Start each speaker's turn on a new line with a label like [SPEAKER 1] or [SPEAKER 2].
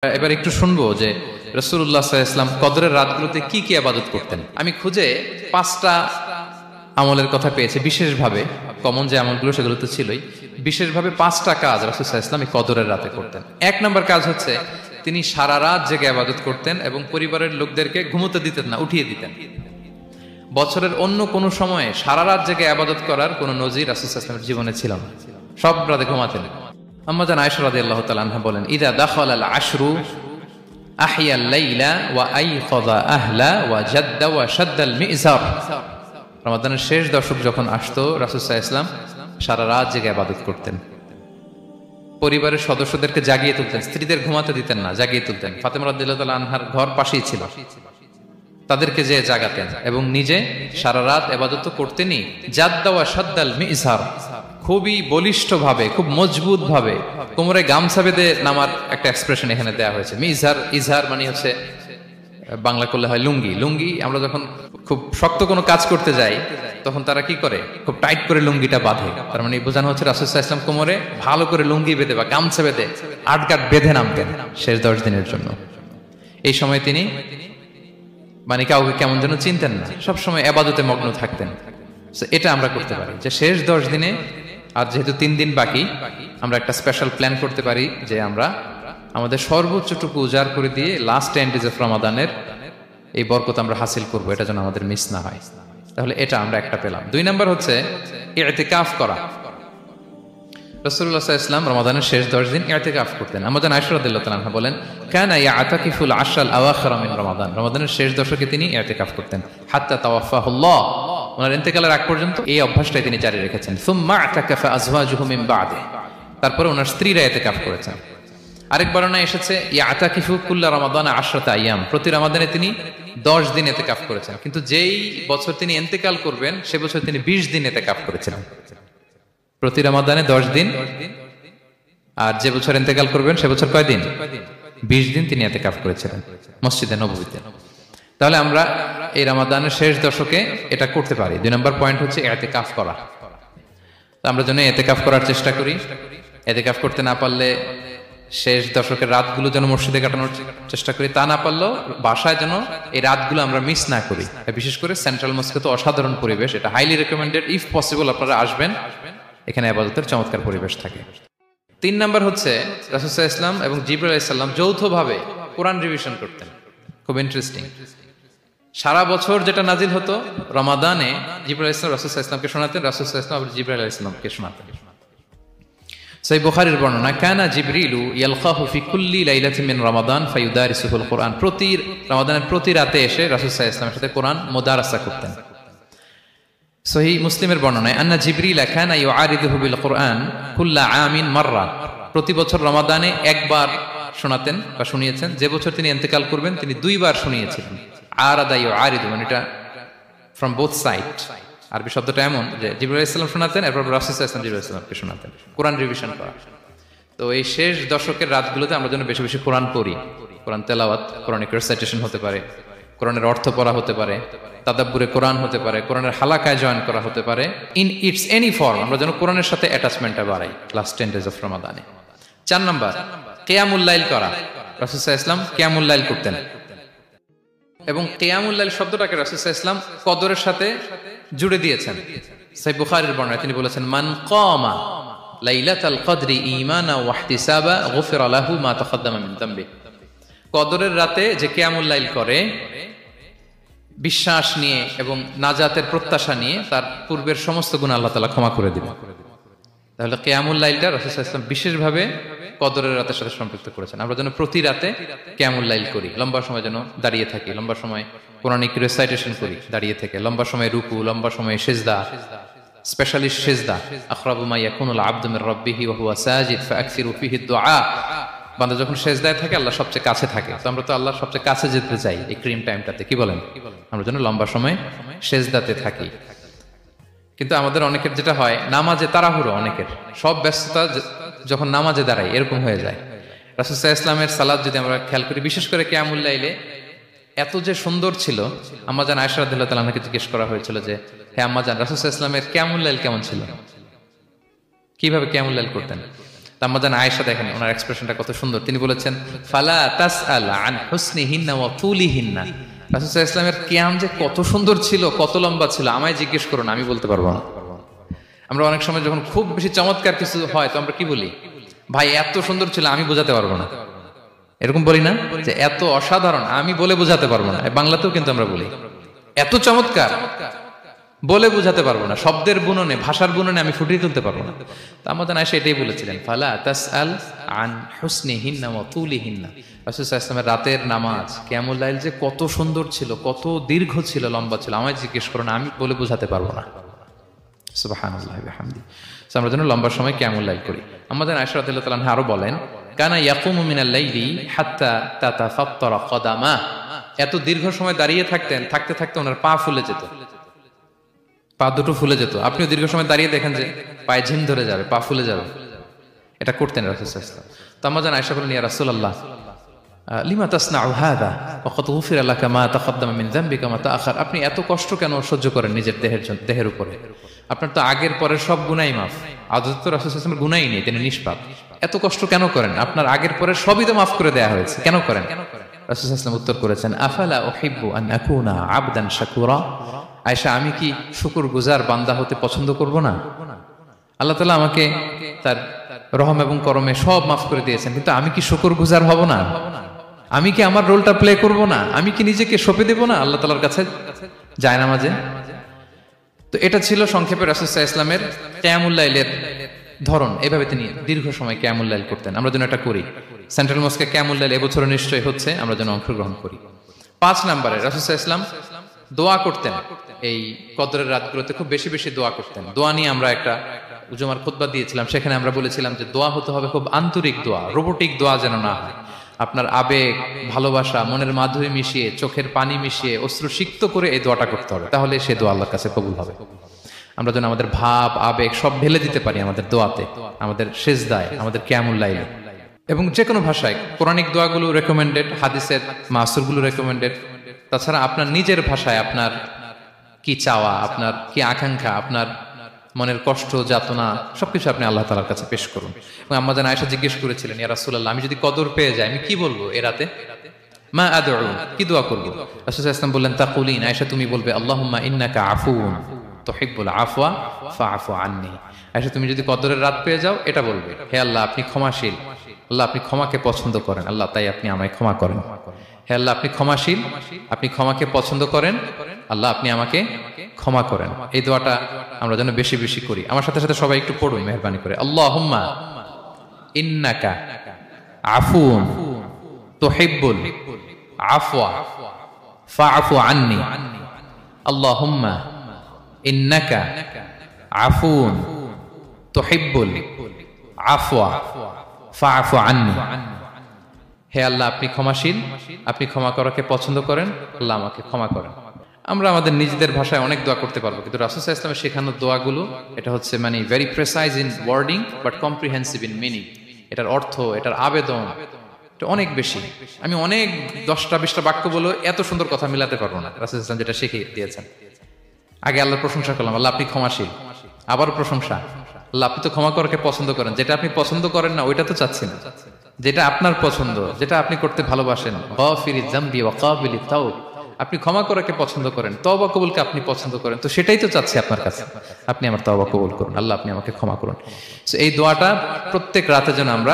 [SPEAKER 1] এবার একটু শুনবো যে রাসূলুল্লাহ সাল্লাল্লাহু আলাইহি ওয়াসাল্লাম কদরের রাতগুলোতে কি কি ইবাদত করতেন। আমি খুঁজে 5টা আমলের কথা পেয়েছি বিশেষভাবে, কমন যে আমলগুলো সেগুলো তো ছিলই, বিশেষভাবে 5টা কাজ রাসূল সাল্লাল্লাহু আলাইহি ওয়াসাল্লাম এই কদরের রাতে করতেন। 1 নম্বর কাজ হচ্ছে তিনি সারা রাত জেগে ইবাদত করতেন এবং পরিবারের লোকদেরকে ঘুমোতে দিতেন না, উঠিয়ে দিতেন। বছরের অন্য কোনো সময়ে সারা রাত জেগে ইবাদত করার কোনো নজির রাসূল সাল্লাল্লাহু আলাইহি ওয়াসাল্লামের জীবনে ছিল না। সব রাতে ঘুমাতেন। আম্মা জান আয়েশা রাদিয়াল্লাহু তাআলা আনহা বলেন, ইযা দাখালাল আশরু আহিয়াল লাইলা ওয়া আইকাযা আহলা ওয়া জাদ্দা ওয়া শাদ্দাল মিজার। রমাদানের শেষ দশক যখন আসতো রাসূল সাল্লাল্লাহু আলাইহি ওয়াসাল্লাম সারা রাত জেগে ইবাদত করতেন। পরিবারের সদস্যদেরকে জাগিয়ে তুলতেন, স্ত্রীদের ঘুমাতে দিতেন না, জাগিয়ে তুলতেন। ফাতেমা রাদিয়াল্লাহু তাআলা আনহার ঘর পাশেই ছিল, তাদেরকে যে জাগাতেন এবং নিজে সারা রাত ইবাদত করতেনই। জাদ্দা ওয়া শাদ্দাল মিজার, খুবই বলিষ্ঠ ভাবে, খুব মজবুত ভাবে কোমরে গামছা বেঁধে নামার একটা এক্সপ্রেশন এখানে দেওয়া হয়েছে। মিজার, ইজহার মানে হচ্ছে বাংলা করলে হয় লুঙ্গি। লুঙ্গি আমরা যখন খুব শক্ত কোনো কাজ করতে যাই তখন তারা কি করে, খুব টাইট করে লুঙ্গিটা বাঁধে। তার মানে বোঝানো হচ্ছে রাসূল সাল্লাল্লাহু আলাইহি ওয়াসাল্লাম কোমরে ভালো করে লুঙ্গি বেঁধে বা গামছা বেঁধে আটগাট বেঁধে নামতেন শেষ 10 দিনের জন্য। এই সময় তিনি মানে কাউকে কেমন যেন চিনতেন না, সবসময় ইবাদতে মগ্ন থাকতেন। এটা আমরা করতে পারি যে শেষ 10 দিনে, আর যেহেতু 3 দিন বাকি, আমরা একটা স্পেশাল প্ল্যান করতে পারি যে আমরা আমাদের সর্বোচ্চটুকু উজাড় করে দিয়ে লাস্ট 10 ডেজ অফ রমাদানের এই বরকত আমরা হাসিল করব, এটা যেন আমাদের মিস না হয়। তাহলে এটা আমরা একটা পেলাম। 2 নাম্বার হচ্ছে ইতিকাফ করা। রাসূলুল্লাহ সাল্লাল্লাহু আলাইহি ওয়াসাল্লাম রমাদানের শেষ 10 দিন ইতিকাফ করতেন। আমাদের আয়েশা রাদিয়াল্লাহু তাআলা আনহা বলেন, কানা ইয়াতাকিফুল আশরাল আওয়াখির মিন রমাদান। রমাদানের শেষ দশকে তিনি ইতিকাফ করতেন হাত্তা তাওয়াফাহুল্লাহ, ওনার ইন্তেকালের আগ পর্যন্ত এই অভ্যাসটাই তিনি জারি রেখেছেন। সুম্মা আতাকাফা আজওয়াজুহু মিন বাদে, তারপরে ওনার স্ত্রীরা ইতিকাফ করেছেন। আরেক বর্ণনায় এসেছে ইয়াতাকিফু কুল্লা রমাদানা 10 আইয়াম, প্রতি রমাদানে তিনি 10 দিন ইতিকাফ করেছেন। কিন্তু যেই বছর তিনি ইন্তেকাল করবেন সে বছর তিনি 20 দিন ইতিকাফ করেছিলেন। প্রতি রমাদানে 10 দিন, আর যে বছর ইন্তেকাল করবেন সে বছর কয় দিন? 20 দিন তিনি ইতিকাফ করেছিলেন মসজিদে নববীতে। তাহলে আমরা এই রমাদানের শেষ দশকে এটা করতে পারি। 2 নম্বর পয়েন্ট হচ্ছে ইতিকাফ করা। আমরা যেন ইতিকাফ করার চেষ্টা করি। ইতিকাফ করতে না পারলে শেষ দশকের রাতগুলো যেন মসজিদে কাটানোর চেষ্টা করি, তা না পারলেও বাসায় যেন এই রাতগুলো আমরা মিস না করি। বিশেষ করে সেন্ট্রাল মস্কে তো অসাধারণ পরিবেশ, এটা হাইলি রেকমেন্ডেড। ইফ পসিবল আপনারা আসবেন, এখানে ইবাদতের চমৎকার পরিবেশ থাকে। 3 নাম্বার হচ্ছে রাসূল সাল্লাল্লাহু আলাইহি ওয়াসাল্লাম এবং জিবরাইল আলাইহিস সালাম যৌথভাবে কোরআন রিভিশন করতেন। খুব ইন্টারেস্টিং। সারা বছর যেটা নাজিল হতো, রমাদানে জিবরাইল আলাইহিস সালাম রাসূল সাল্লাল্লাহু আলাইহি ওয়াসাল্লামকে শোনাতেন, রাসূল সাল্লাল্লাহু আলাইহি ওয়াসাল্লাম আবার জিবরাইল আলাইহিস সালামকে শোনাতেন। সহিহ বুখারীর বর্ণনা, কানা জিবরিলু ইয়ালকাহু ফি কুল্লি লাইলাতিন মিন রমাদান ফায়ুদারিসুহুল কুরআন। প্রতি রমাদানের প্রতি রাতে এসে রাসূল সাল্লাল্লাহু আলাইহি ওয়াসাল্লামের সাথে কোরআন মুদারাসা করতেন। সহিহ মুসলিমের বর্ণনায়, আন্না জিবরিল কানা ইউআরিদুহু বিল কুরআন কুল্লা আমিন মাররা। প্রতি বছর রমাদানে একবার শোনাতেন বা শুনিয়েছেন। যে বছর তিনি ইন্তেকাল করবেন তিনি 2 বার শুনিয়েছিলেন। আরাদা ইউআরিদু মানে এটা ফ্রম বোথ সাইড। আরবি শব্দটা এমন যে জিবরাইল আলাইহিস সালাম শোনাতেন, এরপর রাসূল সাল্লাল্লাহু আলাইহি ওয়াসাল্লাম জিবরাইল আলাইহিস সালামকে শোনাতেন। কোরআন রিভিশন করা। তো এই শেষ দশকের রাতগুলোতে আমরা যেন বেশি বেশি কোরআন পড়ি। কোরআন তেলাওয়াত, কোরআনিক রিসাইটেশন হতে পারে, কোরআনের অর্থ পড়া হতে পারে, তাদাব্বুরে কোরআন হতে পারে, কোরআনের হালাকায় জয়েন করা হতে পারে। ইন ইটস এনি ফর্ম আমরা যেন কোরআনের সাথে অ্যাটাচমেন্টটা বাড়াই লাস্ট 10 ডেজ অফ রমাদানে। 4 নাম্বার কিয়ামুল লাইল করা। রাসূল সাল্লাল্লাহু আলাইহি ওয়াসাল্লাম কিয়ামুল লাইল করতেন এবং কিয়ামুল লাইল শব্দটাকে রাসূল সাল্লাল্লাহু আলাইহি ওয়াসাল্লাম কদরের সাথে জুড়ে দিয়েছেন। সহিহ বুখারীর বর্ণনায় তিনি বলেছেন, মান কামা লাইলাতাল কদরি ঈমানা ওয়া ইহতিসাবা গুফিরা লাহু মা তাকাদ্দামা মিন যামবি। কদরের রাতে যে কিয়ামুল লাইল করে বিশ্বাস নিয়ে এবং নাজাতের প্রত্যাশা নিয়ে, তার পূর্বের সমস্ত গুনাহ আল্লাহ তাআলা ক্ষমা করে দিবেন। তাহলে কিয়ামুল লাইলটা রাসূল সাল্লাল্লাহু আলাইহি ওয়াসাল্লাম বিশেষভাবে কদরের রাতের সাথে সম্পৃক্ত করেছেন। আমরা যেন প্রতি রাতে কিয়ামুল লাইল করি, লম্বা সময় যেন দাঁড়িয়ে থাকি, লম্বা সময় কোরআনিক রিসাইটেশন করি দাঁড়িয়ে থেকে, লম্বা সময় রুকু, লম্বা সময় সিজদা, স্পেশালি সিজদা। আখরাবু মা ইয়াকুনুল আবদু মির রাব্বিহি ওয়া হুয়া সাজিদ ফাআকসিরু ফিহি দুআ। বান্দা যখন সিজদায় থাকে আল্লাহ সবচেয়ে কাছে থাকে। তো আমরা তো আল্লাহর সবচেয়ে কাছে যেতে চাই এই ক্রিম টাইমটাতে, কি বলেন? আমরা যেন লম্বা সময় সিজদাতে থাকি। কিন্তু আমাদের অনেকের যেটা হয়, নামাজে তাড়াহুড়ো, অনেকের সব ব্যস্ততা যখন নামাজে দাঁড়াই এরকম হয়ে যায়। রাসূল সাল্লাল্লাহু আলাইহি ওয়াসাল্লামের সালাত যদি আমরা খেয়াল করি, বিশেষ করে কিয়ামুল লাইলে এত যে সুন্দর ছিল। আম্মা জান আয়েশা রাদিয়াল্লাহু তাআলা আনহাকে জিজ্ঞেস করা হয়েছিল যে, হে আম্মা জান, রাসূল সাল্লাল্লাহু আলাইহি ওয়াসাল্লামের কিয়ামুল লাইল কেমন ছিল, কিভাবে কিয়ামুল লাইল করতেন? আম্মাজান আয়েশা দেখেন ওনার এক্সপ্রেশনটা কত সুন্দর, তিনি বলেছেন ফালা তাসআল আন হুসনিহিন্না ওয়া তুলিহিন্না। রাসূল সাল্লাল্লাহু আলাইহি ওয়াসাল্লামের কিয়াম যে কত সুন্দর ছিল, কত লম্বা ছিল, আমায় জিজ্ঞেস করুন, আমি বলতে পারবো না। আমরা অনেক সময় যখন খুব বেশি চমৎকার কিছু হয় তো আমরা কি বলি, ভাই এত সুন্দর ছিল আমি বোঝাতে পারবো না, এরকম বলি না যে এত অসাধারণ আমি বলে বোঝাতে পারবো না। বাংলাতেও কিন্তু আমরা বলি এত চমৎকার বলে বোঝাতে পারবো না, শব্দের বুননে ভাষার বুননে আমি ফুটিয়ে তুলতে পারবো না। তো আমাদের আয়েশা এটাই বলেছিলেন ফালা তাসআল আন হুসনিহিন্না ওয়া তুলিহিন্না। রাসূল সাল্লাল্লাহু আলাইহি ওয়াসাল্লামের রাতের নামাজ কিয়ামুল লাইল যে কত সুন্দর ছিল, কত দীর্ঘ ছিল, লম্বা ছিল, আমায় জিজ্ঞেস করো না, আমি বলে বোঝাতে পারবো না। সুবহানাল্লাহি ওয়া বিহামদিহি। আমরা যেন লম্বা সময় কিয়ামুল লাইল করি। আমাদের আয়েশা রাদিয়াল্লাহু তাআলা আনহা আরো বলেন কানা ইয়াকুমু মিনাল লাইলি হাত্তা তাতাফাত্তারা কদামা। এত দীর্ঘ সময় দাঁড়িয়ে থাকতেন, থাকতে থাকতে ওনার পা ফুলে যেত, পা দুটো ফুলে যেত। আপনিও দীর্ঘ সময় দাঁড়িয়ে দেখেন যে পায়ে ঝিম ধরে যাবে, পা ফুলে যাবে, এটা করতেন রাসূল সাল্লাল্লাহু আলাইহি ওয়াসাল্লাম। তো আমাদের আয়েশা বলেন ইয়া রাসূলুল্লাহ লিমা তাসনাউ হাযা ওয়া কদ গুফিরা লাকা মা তাকদ্দামা মিন যামবিকা মা তাআখার। আপনি এত কষ্ট কেন সহ্য করেন নিজের দেহের উপরে? আপনার তো আগের পরের সব গুনাহই মাফ। আদত তো রাসূল সাল্লাল্লাহু আলাইহি ওয়াসাল্লামের গুনাহই নেই, তিনি নিষ্পাপ। এত কষ্ট কেন করেন? আপনার আগের পরের সবই তো মাফ করে দেয়া হয়েছে, কেন করেন? রাসূল সাল্লাল্লাহু আলাইহি ওয়াসাল্লাম উত্তর করেছেন আফালা উহিব্বু আন আকুনা আবদান শাকুরা। আয়েশা, আমি কি শুকরগুজার বান্দা হতে পছন্দ করব না? আল্লাহ তাআলা আমাকে তার রহম এবং করমে সব মাফ করে দিয়েছেন, কিন্তু আমি কি শুকরগুজার হব না? আমি কি আমার রোলটা প্লে করব না? আমি কি নিজেকে সঁপে দেব না আল্লাহ তাআলার কাছে জায়নামাজে? তো এটা ছিল সংক্ষেপে রাসূল সাল্লাল্লাহু আলাইহি ওয়াসাল্লামের কিয়ামুল লাইলের ধরন। এভাবে তিনি দীর্ঘ সময় কিয়ামুল লাইল করতেন। আমরা যেন এটা করি। সেন্ট্রাল মস্কে কিয়ামুল লাইল এবছর নিশ্চয়ই হচ্ছে, আমরা যেন অংশগ্রহণ করি। 5 নম্বরে রাসূল সাল্লাল্লাহু আলাইহি ওয়াসাল্লাম দোয়া করতেন। এই কদরের রাতগুলোতে খুব বেশি বেশি দোয়া করতেন। দোয়া নিয়ে আমরা একটা জুমার খুতবা দিয়েছিলাম, সেখানে আমরা বলেছিলাম যে দোয়া হতে হবে খুব আন্তরিক দোয়া, রোবোটিক দোয়া যেন না হয়। আপনার আবেগ, ভালোবাসা, মনের মাধুরী মিশিয়ে, চোখের পানি মিশিয়ে, অশ্রু সিক্ত করে এই দোয়াটা করতে হবে, তাহলে সে দোয়া আল্লাহর কাছে কবুল হবে। আমরা যেন আমাদের ভাব, আবেগ সব ঢেলে দিতে পারি আমাদের দোয়াতে, আমাদের সেজদায়, আমাদের কিয়ামুল লাইলে। এবং যে কোনো ভাষায় কোরআনিক দোয়াগুলো রেকমেন্ডেড, হাদিসের মাসুরগুলো রেকমেন্ডেড। তাছাড়া আপনার নিজের ভাষায় আপনার কি চাওয়া, আপনার কি আকাঙ্ক্ষা, আপনার মনের কষ্ট, যাতনা সবকিছু আপনি আল্লাহ তাআলার কাছে পেশ করুন। এবং আম্মা জান আয়েশা জিজ্ঞেস করেছিলেন ইয়া রাসূলুল্লাহ, আমি যদি কদর পেয়ে যাই আমি কি বলবো এ রাতে? মা আদউ, কি দোয়া করব? রাসূল সাল্লাল্লাহু আলাইহি ওয়াসাল্লাম বললেন তাকুলিন, আয়েশা তুমি বলবে আল্লাহুম্মা ইন্নাকা আফুউন তুহিব্বুল আফওয়া ফাআফু আন্নী। আয়েশা তুমি যদি কদরের রাত পেয়ে যাও এটা বলবে, হে আল্লাহ আপনি ক্ষমাশীল, আল্লাহ আপনি ক্ষমাকে পছন্দ করেন, আল্লাহ তাই আপনি আমায় ক্ষমা করেন। হে আল্লাহ আপনি ক্ষমাশীল, আপনি ক্ষমাকে পছন্দ করেন, আল্লাহ আপনি আমাকে ক্ষমা করেন। এই দোয়াটা আমরা যেন বেশি বেশি করি। আমার সাথে সাথে সবাই একটু পড়ুন মেহেরবানি করে। আল্লাহুম্মা ইন্নাকা আফুউন তুহিব্বুল আফওয়া ফাআফু আন্নী। আল্লাহুম্মা ইন্নাকা আফুউন তুহিব্বুল আফওয়া ফাআফু আন্নী। হে আল্লাহ আপনি ক্ষমাশীল, আপনি ক্ষমা করাকে পছন্দ করেন, আল্লাহ আমাকে ক্ষমা করেন। আমরা আমাদের নিজেদের ভাষায় অনেক দোয়া করতে পারবো, কিন্তু রাসূল সাল্লাল্লাহু আলাইহি ওয়াসাল্লামের শেখানো দোয়াগুলো এটা হচ্ছে মানে very precise in wording but comprehensive in meaning. এটার অর্থ, এটার আবেদন এটা অনেক বেশি। আমি অনেক 10টা-20টা বাক্য বলে এত সুন্দর কথা মিলাতে পারবো না। রাসূল সাল্লাল্লাহু আলাইহি ওয়াসাল্লাম যেটা শিখিয়ে দিয়েছেন, আগে আল্লাহর প্রশংসা করলাম, আল্লাহ আপনি ক্ষমাশীল, আবার প্রশংসা, আল্লাহ আপনি তো ক্ষমা করাকে পছন্দ করেন। যেটা আপনি পছন্দ করেন না ওইটা তো চাচ্ছি না, যেটা আপনার পছন্দ, যেটা আপনি করতে ভালোবাসেন, গাফিরিজ যামবি ওয়া কাবিলিত তাওব, আপনি ক্ষমা করাকে পছন্দ করেন, তওবা কবুলকে আপনি পছন্দ করেন, তো সেটাই তো চাচ্ছি আপনার কাছে, আপনি আমার তওবা কবুল করুন, আল্লাহ আপনি আমাকে ক্ষমা করুন। সো এই দোয়াটা প্রত্যেক রাতে যেন আমরা